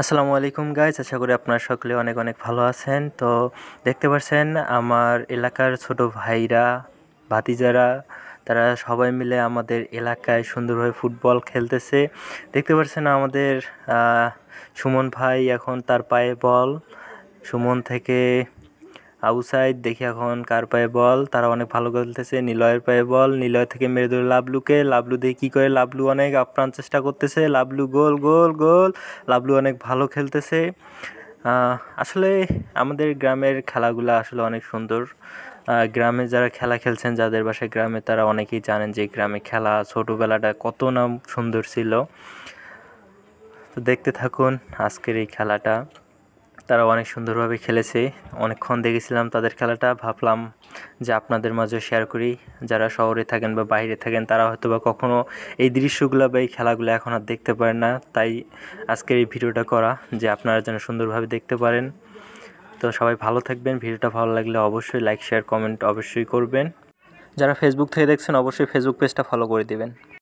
আসসালামু আলাইকুম গাইস, আশা করি আপনারা সকলে অনেক অনেক ভালো আছেন। তো দেখতে পাচ্ছেন আমার এলাকার ছোট ভাইরা ভাতিজারা তারা সবাই মিলে আমাদের এলাকায় সুন্দরভাবে ফুটবল খেলতেছে। দেখতে পাচ্ছেন আমাদের সুমন ভাই এখন তার পায়ে বল, সুমন থেকে আবু সাইদ দেখি এখন কার পায়ে বল, তারা অনেক ভালো খেলতেছে। নিলয়ের পায়ে বল, নিলয় থেকে মেরে ধরে লাবলুকে, লাবলু দিয়ে কী করে, লাবলু অনেক আপ্রাণ চেষ্টা করতেছে, লাবলু গোল গোল গোল, লাবলু অনেক ভালো খেলতেছে। আসলে আমাদের গ্রামের খেলাগুলো আসলে অনেক সুন্দর। গ্রামে যারা খেলা খেলছেন, যাদের বাসায় গ্রামে, তারা অনেকেই জানেন যে গ্রামে খেলা ছোটোবেলাটা কত না সুন্দর ছিল। তো দেখতে থাকুন আজকের এই খেলাটা। তারা অনেক সুন্দরভাবে খেলেছে, অনেকক্ষণ দেখেছিলাম তাদের খেলাটা, ভাবলাম যে আপনাদের মাঝে শেয়ার করি। যারা শহরে থাকেন বা বাইরে থাকেন তারা হয়তো বা কখনও এই দৃশ্যগুলো বা এই খেলাগুলো এখন আর দেখতে পারেন না, তাই আজকের এই ভিডিওটা করা যে আপনারা যেন সুন্দরভাবে দেখতে পারেন। তো সবাই ভালো থাকবেন, ভিডিওটা ভালো লাগলে অবশ্যই লাইক শেয়ার কমেন্ট অবশ্যই করবেন। যারা ফেসবুক থেকে দেখছেন অবশ্যই ফেসবুক পেজটা ফলো করে দেবেন।